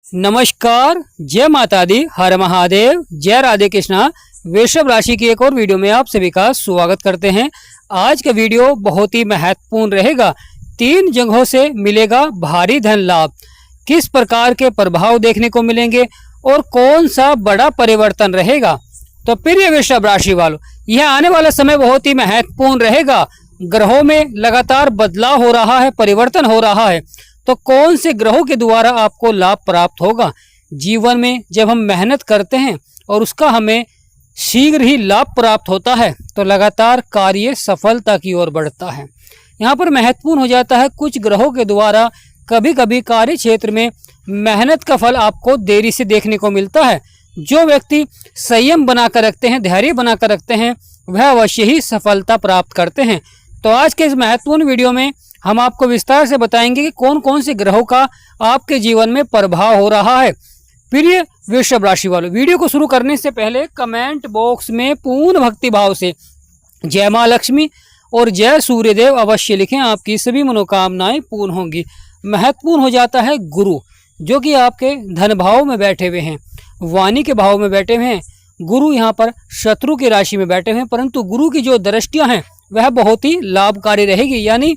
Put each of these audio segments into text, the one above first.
नमस्कार, जय माता दी, हर महादेव, जय राधे कृष्णा। वृषभ राशि की एक और वीडियो में आप सभी का स्वागत करते हैं। आज का वीडियो बहुत ही महत्वपूर्ण रहेगा। 3 जगहों से मिलेगा भारी धन लाभ। किस प्रकार के प्रभाव देखने को मिलेंगे और कौन सा बड़ा परिवर्तन रहेगा। तो प्रिय वृषभ राशि वालों, यह आने वाला समय बहुत ही महत्वपूर्ण रहेगा। ग्रहों में लगातार बदलाव हो रहा है, परिवर्तन हो रहा है। तो कौन से ग्रहों के द्वारा आपको लाभ प्राप्त होगा। जीवन में जब हम मेहनत करते हैं और उसका हमें शीघ्र ही लाभ प्राप्त होता है तो लगातार कार्य सफलता की ओर बढ़ता है। यहाँ पर महत्वपूर्ण हो जाता है, कुछ ग्रहों के द्वारा कभी कभी कार्य क्षेत्र में मेहनत का फल आपको देरी से देखने को मिलता है। जो व्यक्ति संयम बनाकर रखते हैं, धैर्य बनाकर रखते हैं, वह अवश्य ही सफलता प्राप्त करते हैं। तो आज के इस महत्वपूर्ण वीडियो में हम आपको विस्तार से बताएंगे कि कौन कौन से ग्रहों का आपके जीवन में प्रभाव हो रहा है। प्रिय वृषभ राशि वालों, वीडियो को शुरू करने से पहले कमेंट बॉक्स में पूर्ण भक्ति भाव से जय मां लक्ष्मी और जय सूर्यदेव अवश्य लिखें, आपकी सभी मनोकामनाएं पूर्ण होंगी। महत्वपूर्ण हो जाता है गुरु, जो कि आपके धन भाव में बैठे हुए हैं, वाणी के भाव में बैठे हुए हैं। गुरु यहाँ पर शत्रु की राशि में बैठे हुए हैं, परंतु गुरु की जो दृष्टियां हैं वह बहुत ही लाभकारी रहेगी। यानी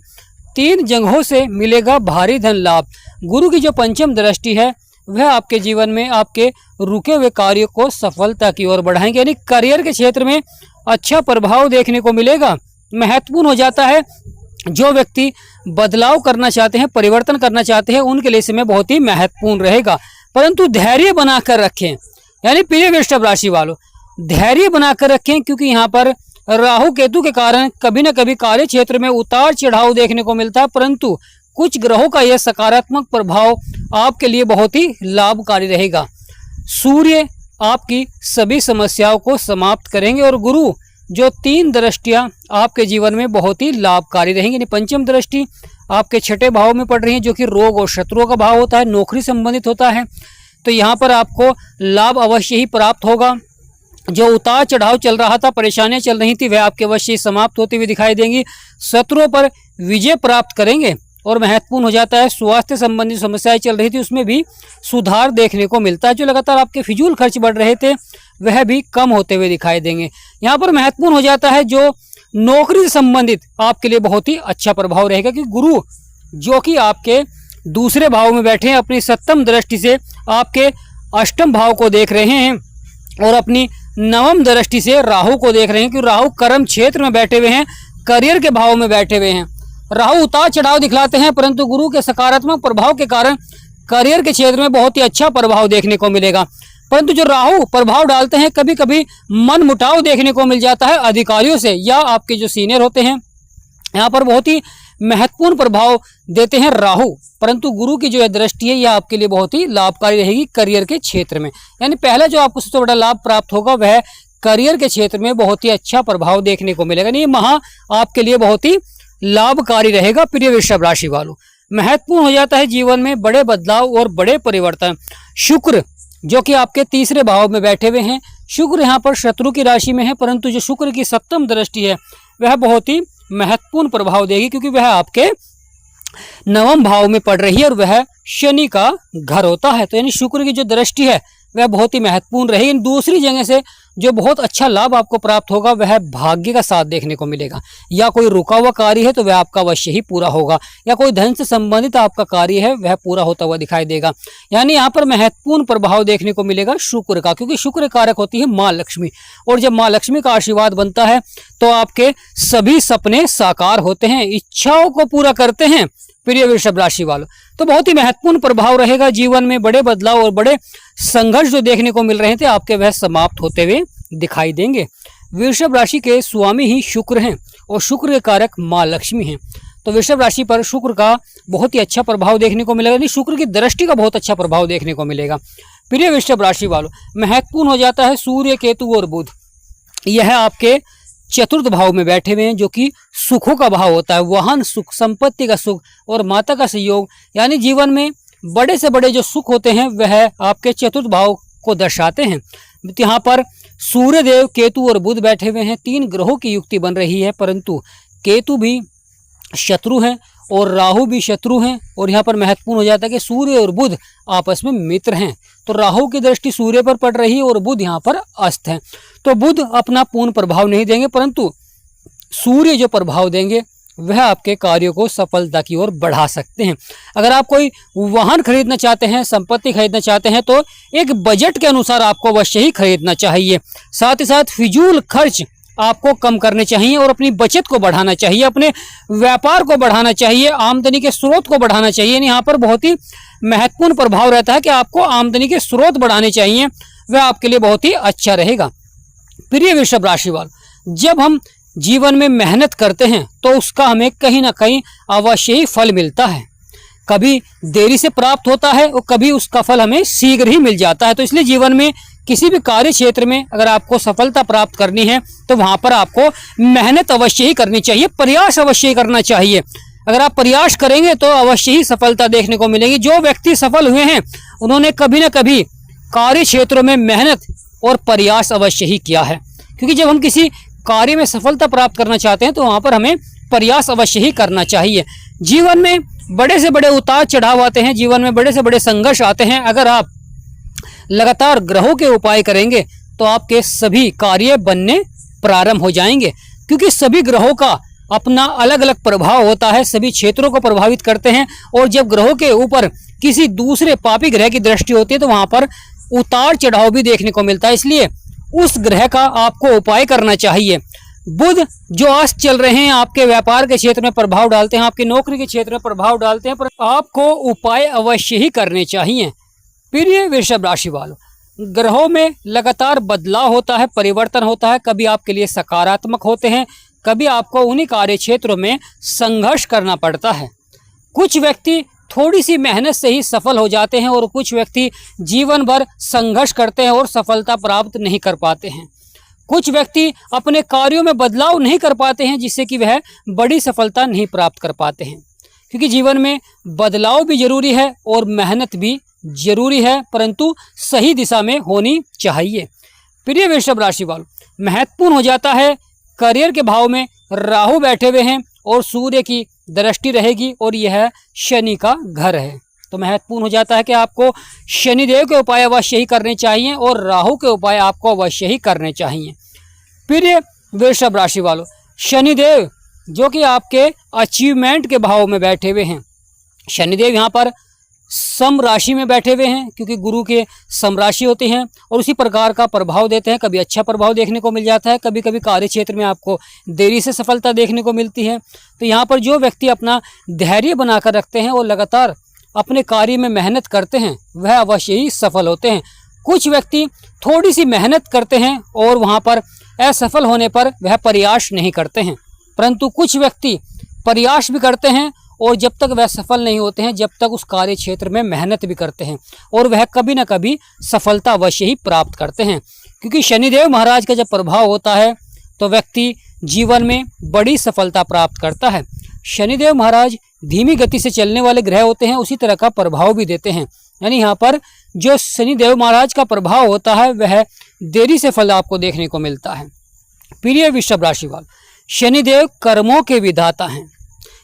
3 जगहों से मिलेगा भारी धन लाभ। गुरु की जो पंचम दृष्टि है वह आपके जीवन में आपके रुके हुए कार्यों को सफलता की ओर बढ़ाएंगे। यानी करियर के क्षेत्र में अच्छा प्रभाव देखने को मिलेगा। महत्वपूर्ण हो जाता है, जो व्यक्ति बदलाव करना चाहते हैं, परिवर्तन करना चाहते हैं, उनके लिए समय बहुत ही महत्वपूर्ण रहेगा। परंतु धैर्य बनाकर रखें। यानी प्रिय वृषभ राशि वालों, धैर्य बनाकर रखें, क्योंकि यहाँ पर राहु केतु के कारण कभी न कभी कार्य क्षेत्र में उतार चढ़ाव देखने को मिलता है। परंतु कुछ ग्रहों का यह सकारात्मक प्रभाव आपके लिए बहुत ही लाभकारी रहेगा। सूर्य आपकी सभी समस्याओं को समाप्त करेंगे और गुरु जो 3 दृष्टियां आपके जीवन में बहुत ही लाभकारी रहेंगी। पंचम दृष्टि आपके 6ठे भाव में पड़ रही है, जो कि रोग और शत्रुओं का भाव होता है, नौकरी संबंधित होता है। तो यहाँ पर आपको लाभ अवश्य ही प्राप्त होगा। जो उतार चढ़ाव चल रहा था, परेशानियां चल रही थी, वह आपके अवश्य समाप्त होती हुई दिखाई देंगी। शत्रुओं पर विजय प्राप्त करेंगे। और महत्वपूर्ण हो जाता है, स्वास्थ्य संबंधी समस्याएं चल रही थी, उसमें भी सुधार देखने को मिलता है। जो लगातार आपके फिजूल खर्च बढ़ रहे थे वह भी कम होते हुए दिखाई देंगे। यहाँ पर महत्वपूर्ण हो जाता है, जो नौकरी से संबंधित आपके लिए बहुत ही अच्छा प्रभाव रहेगा, कि गुरु जो कि आपके दूसरे भाव में बैठे हैं, अपनी 7वीं दृष्टि से आपके 8वें भाव को देख रहे हैं और अपनी 9वीं दृष्टि से राहु को देख रहे हैं, कि राहु कर्म क्षेत्र में बैठे हुए हैं, करियर के भाव में बैठे हुए हैं। राहु उतार चढ़ाव दिखलाते हैं, परंतु गुरु के सकारात्मक प्रभाव के कारण करियर के क्षेत्र में बहुत ही अच्छा प्रभाव देखने को मिलेगा। परंतु जो राहु प्रभाव डालते हैं, कभी कभी मन मुटाव देखने को मिल जाता है अधिकारियों से या आपके जो सीनियर होते हैं। यहाँ पर बहुत ही महत्वपूर्ण प्रभाव देते हैं राहु, परंतु गुरु की जो दृष्टि है यह आपके लिए बहुत ही लाभकारी रहेगी करियर के क्षेत्र में। यानी पहला जो आपको सबसे बड़ा लाभ प्राप्त होगा वह करियर के क्षेत्र में बहुत ही अच्छा प्रभाव देखने को मिलेगा। ये माह आपके लिए बहुत ही लाभकारी रहेगा। प्रिय वृषभ राशि वालों, महत्वपूर्ण हो जाता है जीवन में बड़े बदलाव और बड़े परिवर्तन। शुक्र जो कि आपके 3रे भाव में बैठे हुए हैं, शुक्र यहाँ पर शत्रु की राशि में है, परंतु जो शुक्र की 7वीं दृष्टि है वह बहुत ही महत्वपूर्ण प्रभाव देगी, क्योंकि वह आपके 9वें भाव में पड़ रही है और वह शनि का घर होता है। तो यानी शुक्र की जो दृष्टि है वह बहुत ही महत्वपूर्ण रहेगी। दूसरी जगह से जो बहुत अच्छा लाभ आपको प्राप्त होगा वह भाग्य का साथ देखने को मिलेगा। या कोई रुका हुआ कार्य है तो वह आपका अवश्य ही पूरा होगा, या कोई धन से संबंधित आपका कार्य है वह पूरा होता हुआ दिखाई देगा। यानी यहाँ पर महत्वपूर्ण प्रभाव देखने को मिलेगा शुक्र का, क्योंकि शुक्र कारक होती है माँ लक्ष्मी, और जब माँ लक्ष्मी का आशीर्वाद बनता है तो आपके सभी सपने साकार होते हैं, इच्छाओं को पूरा करते हैं। प्रिय वृषभ राशि वालों, तो बहुत ही महत्वपूर्ण प्रभाव रहेगा। जीवन में बड़े बदलाव और बड़े संघर्ष जो देखने को मिल रहे थे आपके वह समाप्त होते हुए दिखाई देंगे। वृषभ राशि के स्वामी ही शुक्र हैं और शुक्र के कारक माँ लक्ष्मी हैं। तो वृषभ राशि पर शुक्र का बहुत ही अच्छा प्रभाव देखने को मिलेगा। यानी शुक्र की दृष्टि का बहुत अच्छा प्रभाव देखने को मिलेगा। प्रिय वृषभ राशि वालों, महत्वपूर्ण हो जाता है सूर्य, केतु और बुध, यह आपके 4th भाव में बैठे हुए हैं, जो कि सुखों का भाव होता है, वाहन सुख, संपत्ति का सुख और माता का सहयोग। यानी जीवन में बड़े से बड़े जो सुख होते हैं वह आपके 4th भाव को दर्शाते हैं। यहाँ पर सूर्य देव, केतु और बुध बैठे हुए हैं, 3 ग्रहों की युक्ति बन रही है, परंतु केतु भी शत्रु हैं और राहु भी शत्रु हैं। और यहाँ पर महत्वपूर्ण हो जाता है कि सूर्य और बुध आपस में मित्र हैं। तो राहु की दृष्टि सूर्य पर पड़ रही है और बुध यहाँ पर अस्त है। तो बुध अपना पूर्ण प्रभाव नहीं देंगे, परंतु सूर्य जो प्रभाव देंगे वह आपके कार्यों को सफलता की ओर बढ़ा सकते हैं। अगर आप कोई वाहन खरीदना चाहते हैं, संपत्ति खरीदना चाहते हैं, तो एक बजट के अनुसार आपको अवश्य ही खरीदना चाहिए। साथ ही साथ फिजूल खर्च आपको कम करने चाहिए और अपनी बचत को बढ़ाना चाहिए, अपने व्यापार को बढ़ाना चाहिए, आमदनी के स्रोत को बढ़ाना चाहिए। यानी यहाँ पर बहुत ही महत्वपूर्ण प्रभाव रहता है कि आपको आमदनी के स्रोत बढ़ाने चाहिए, वह आपके लिए बहुत ही अच्छा रहेगा। प्रिय वृषभ राशि वालों, जब हम जीवन में मेहनत करते हैं तो उसका हमें कहीं ना कहीं अवश्य ही फल मिलता है। कभी देरी से प्राप्त होता है और कभी उसका फल हमें शीघ्र ही मिल जाता है। तो इसलिए जीवन में किसी भी कार्य क्षेत्र में अगर आपको सफलता प्राप्त करनी है तो वहां पर आपको मेहनत अवश्य ही करनी चाहिए, प्रयास अवश्य ही करना चाहिए। अगर आप प्रयास करेंगे तो अवश्य ही सफलता देखने को मिलेगी। जो व्यक्ति सफल हुए हैं उन्होंने कभी ना कभी कार्य क्षेत्रों में मेहनत और प्रयास अवश्य ही किया है, क्योंकि जब हम किसी कार्य में सफलता प्राप्त करना चाहते हैं तो वहां पर हमें प्रयास अवश्य ही करना चाहिए। जीवन में बड़े से बड़े उतार चढ़ाव आते हैं, जीवन में बड़े से बड़े संघर्ष आते हैं। अगर आप लगातार ग्रहों के उपाय करेंगे तो आपके सभी कार्य बनने प्रारंभ हो जाएंगे, क्योंकि सभी ग्रहों का अपना अलग अलग प्रभाव होता है, सभी क्षेत्रों को प्रभावित करते हैं। और जब ग्रहों के ऊपर किसी दूसरे पापी ग्रह की दृष्टि होती है तो वहां पर उतार चढ़ाव भी देखने को मिलता है। इसलिए उस ग्रह का आपको उपाय करना चाहिए। बुध जो अस्त चल रहे हैं आपके व्यापार के क्षेत्र में प्रभाव डालते हैं, आपकी नौकरी के क्षेत्र में प्रभाव डालते हैं, पर आपको उपाय अवश्य ही करने चाहिए। प्रिय वृषभ राशि वालों, ग्रहों में लगातार बदलाव होता है, परिवर्तन होता है। कभी आपके लिए सकारात्मक होते हैं, कभी आपको उन्हीं कार्य क्षेत्रों में संघर्ष करना पड़ता है। कुछ व्यक्ति थोड़ी सी मेहनत से ही सफल हो जाते हैं और कुछ व्यक्ति जीवन भर संघर्ष करते हैं और सफलता प्राप्त नहीं कर पाते हैं। कुछ व्यक्ति अपने कार्यों में बदलाव नहीं कर पाते हैं, जिससे कि वह बड़ी सफलता नहीं प्राप्त कर पाते हैं। क्योंकि जीवन में बदलाव भी जरूरी है और मेहनत भी जरूरी है, परंतु सही दिशा में होनी चाहिए। प्रिय वृषभ राशि वालों, महत्वपूर्ण हो जाता है करियर के भाव में राहु बैठे हुए हैं और सूर्य की दृष्टि रहेगी और यह शनि का घर है। तो महत्वपूर्ण हो जाता है कि आपको शनिदेव के उपाय अवश्य ही करने चाहिए और राहु के उपाय आपको अवश्य ही करने चाहिए। प्रिय वृषभ राशि वालों, शनिदेव जो कि आपके अचीवमेंट के भाव में बैठे हुए हैं, शनिदेव यहाँ पर सम राशि में बैठे हुए हैं, क्योंकि गुरु के सम राशि होते हैं और उसी प्रकार का प्रभाव देते हैं। कभी अच्छा प्रभाव देखने को मिल जाता है, कभी कभी कार्य क्षेत्र में आपको देरी से सफलता देखने को मिलती है। तो यहाँ पर जो व्यक्ति अपना धैर्य बनाकर रखते हैं और लगातार अपने कार्य में मेहनत करते हैं वह अवश्य ही सफल होते हैं। कुछ व्यक्ति थोड़ी सी मेहनत करते हैं और वहाँ पर असफल होने पर वह प्रयास नहीं करते हैं, परंतु कुछ व्यक्ति प्रयास भी करते हैं और जब तक वह सफल नहीं होते हैं जब तक उस कार्य क्षेत्र में मेहनत भी करते हैं और वह कभी ना कभी सफलता अवश्य ही प्राप्त करते हैं। क्योंकि शनिदेव महाराज का जब प्रभाव होता है तो व्यक्ति जीवन में बड़ी सफलता प्राप्त करता है। शनिदेव महाराज धीमी गति से चलने वाले ग्रह होते हैं, उसी तरह का प्रभाव भी देते हैं। यानी यहाँ पर जो शनिदेव महाराज का प्रभाव होता है वह देरी से फल आपको देखने को मिलता है। प्रिय वृषभ राशि वाले, शनिदेव कर्मों के विधाता हैं,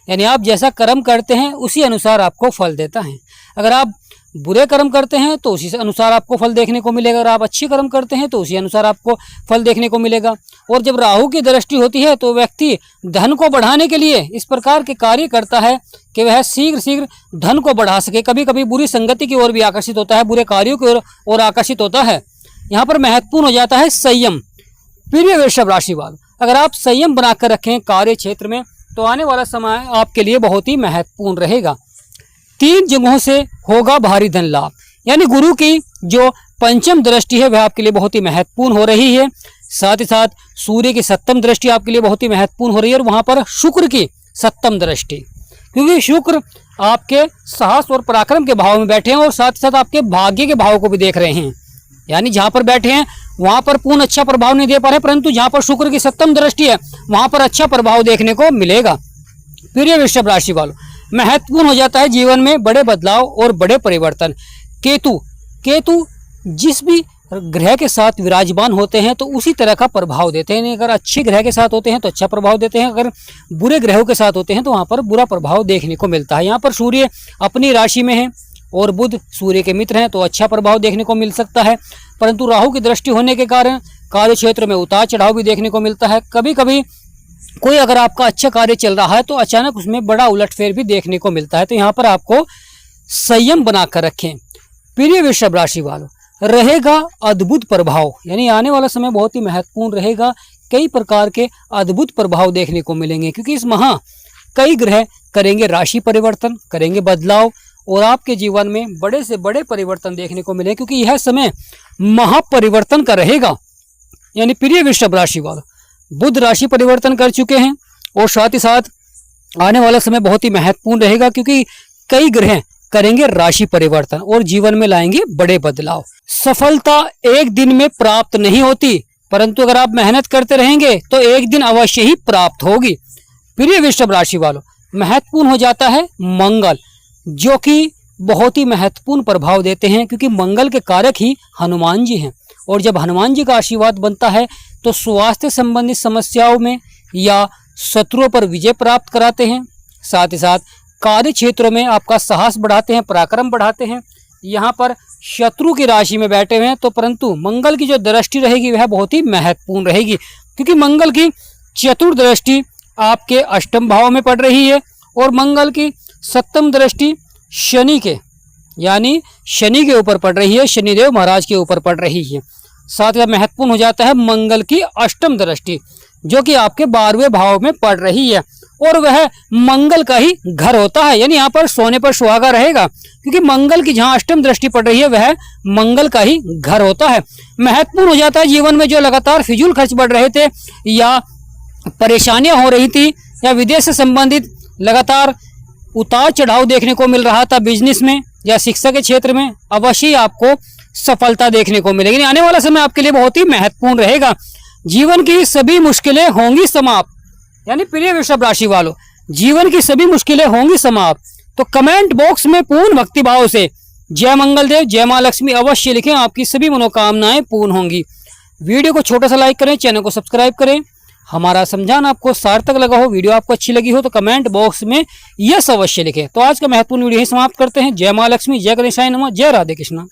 यानी आप जैसा कर्म करते हैं उसी अनुसार आपको फल देता है। अगर आप बुरे कर्म करते हैं तो उसी अनुसार आपको फल देखने को मिलेगा, अगर आप अच्छे कर्म करते हैं तो उसी अनुसार आपको फल देखने को मिलेगा। और जब राहु की दृष्टि होती है तो व्यक्ति धन को बढ़ाने के लिए इस प्रकार के कार्य करता है कि वह शीघ्र धन को बढ़ा सके। कभी कभी बुरी संगति की ओर भी आकर्षित होता है, बुरे कार्यों की ओर आकर्षित होता है। यहाँ पर महत्वपूर्ण हो जाता है संयम। प्रिय वृषभ राशि वालों, अगर आप संयम बनाकर रखें कार्य क्षेत्र में तो आने वाला समय आपके लिए बहुत ही महत्वपूर्ण रहेगा। 3 जगहों से होगा भारी धन लाभ, यानी गुरु की जो पंचम दृष्टि है वह आपके लिए बहुत ही महत्वपूर्ण हो रही है। साथ ही साथ सूर्य की 7वीं दृष्टि आपके लिए बहुत ही महत्वपूर्ण हो रही है और वहां पर शुक्र की 7वीं दृष्टि, क्योंकि शुक्र आपके साहस और पराक्रम के भाव में बैठे हैं और साथ ही साथ आपके भाग्य के भाव को भी देख रहे हैं। यानी जहां पर बैठे हैं वहां पर पूर्ण अच्छा प्रभाव नहीं दे पा रहे, परंतु जहां पर शुक्र की 7वीं दृष्टि है वहां पर अच्छा प्रभाव देखने को मिलेगा। प्रिय वृषभ राशि वालों, महत्वपूर्ण हो जाता है जीवन में बड़े बदलाव और बड़े परिवर्तन। केतु जिस भी ग्रह के साथ विराजमान होते हैं तो उसी तरह का प्रभाव देते हैं। अगर अच्छे ग्रह के साथ होते हैं तो अच्छा प्रभाव देते हैं, अगर बुरे ग्रहों के साथ होते हैं तो वहाँ पर बुरा प्रभाव देखने को मिलता है। यहाँ पर सूर्य अपनी राशि में है और बुध सूर्य के मित्र हैं तो अच्छा प्रभाव देखने को मिल सकता है, परंतु राहु की दृष्टि होने के कारण कार्य क्षेत्र में उतार चढ़ाव भी देखने को मिलता है। कभी कभी कोई अगर आपका अच्छा कार्य चल रहा है तो अचानक उसमें बड़ा उलटफेर भी देखने को मिलता है, तो यहाँ पर आपको संयम बनाकर रखें। प्रिय वृषभ राशि वालों, रहेगा अद्भुत प्रभाव, यानी आने वाला समय बहुत ही महत्वपूर्ण रहेगा। कई प्रकार के अद्भुत प्रभाव देखने को मिलेंगे क्योंकि इस माह कई ग्रह करेंगे राशि परिवर्तन, करेंगे बदलाव और आपके जीवन में बड़े से बड़े परिवर्तन देखने को मिलेंगे क्योंकि यह समय महापरिवर्तन का रहेगा। यानी प्रिय वृषभ राशि वालों, बुध राशि परिवर्तन कर चुके हैं और साथ ही साथ आने वाला समय बहुत ही महत्वपूर्ण रहेगा क्योंकि कई ग्रह करेंगे राशि परिवर्तन और जीवन में लाएंगे बड़े बदलाव। सफलता एक दिन में प्राप्त नहीं होती, परंतु अगर आप मेहनत करते रहेंगे तो एक दिन अवश्य ही प्राप्त होगी। प्रिय वृषभ राशि वालों, महत्वपूर्ण हो जाता है मंगल, जो कि बहुत ही महत्वपूर्ण प्रभाव देते हैं क्योंकि मंगल के कारक ही हनुमान जी हैं और जब हनुमान जी का आशीर्वाद बनता है तो स्वास्थ्य संबंधित समस्याओं में या शत्रुओं पर विजय प्राप्त कराते हैं। साथ ही साथ कार्य क्षेत्रों में आपका साहस बढ़ाते हैं, पराक्रम बढ़ाते हैं। यहाँ पर शत्रु की राशि में बैठे हुए हैं तो परंतु मंगल की जो दृष्टि रहेगी वह बहुत ही महत्वपूर्ण रहेगी क्योंकि मंगल की चतुर्थ दृष्टि आपके अष्टम भाव में पड़ रही है और मंगल की सप्तम दृष्टि शनि के यानी शनि के ऊपर पड़ रही है, शनिदेव महाराज के ऊपर पड़ रही है। साथ ही महत्वपूर्ण हो जाता है मंगल की अष्टम दृष्टि जो कि आपके 12वें भाव में पड़ रही है और वह मंगल का ही घर होता है, यानी यहाँ पर सोने पर सुहागा रहेगा क्योंकि मंगल की जहाँ अष्टम दृष्टि पड़ रही है वह मंगल का ही घर होता है। महत्वपूर्ण हो जाता है जीवन में जो लगातार फिजूल खर्च बढ़ रहे थे या परेशानियां हो रही थी या विदेश से संबंधित लगातार उतार चढ़ाव देखने को मिल रहा था बिजनेस में या शिक्षा के क्षेत्र में, अवश्य ही आपको सफलता देखने को मिलेगी। आने वाला समय आपके लिए बहुत ही महत्वपूर्ण रहेगा। जीवन की सभी मुश्किलें होंगी समाप्त, यानी प्रिय वृषभ राशि वालों, जीवन की सभी मुश्किलें होंगी समाप्त। तो कमेंट बॉक्स में पूर्ण भक्ति भाव से जय मंगल देव, जय मां लक्ष्मी अवश्य लिखें, आपकी सभी मनोकामनाएं पूर्ण होंगी। वीडियो को छोटा सा लाइक करें, चैनल को सब्सक्राइब करें। हमारा समझाना आपको सार्थक लगा हो, वीडियो आपको अच्छी लगी हो तो कमेंट बॉक्स में यस अवश्य लिखें। तो आज का महत्वपूर्ण वीडियो यही समाप्त करते हैं। जय मां लक्ष्मी, जय गणेशाय नमः, जय राधे कृष्णा।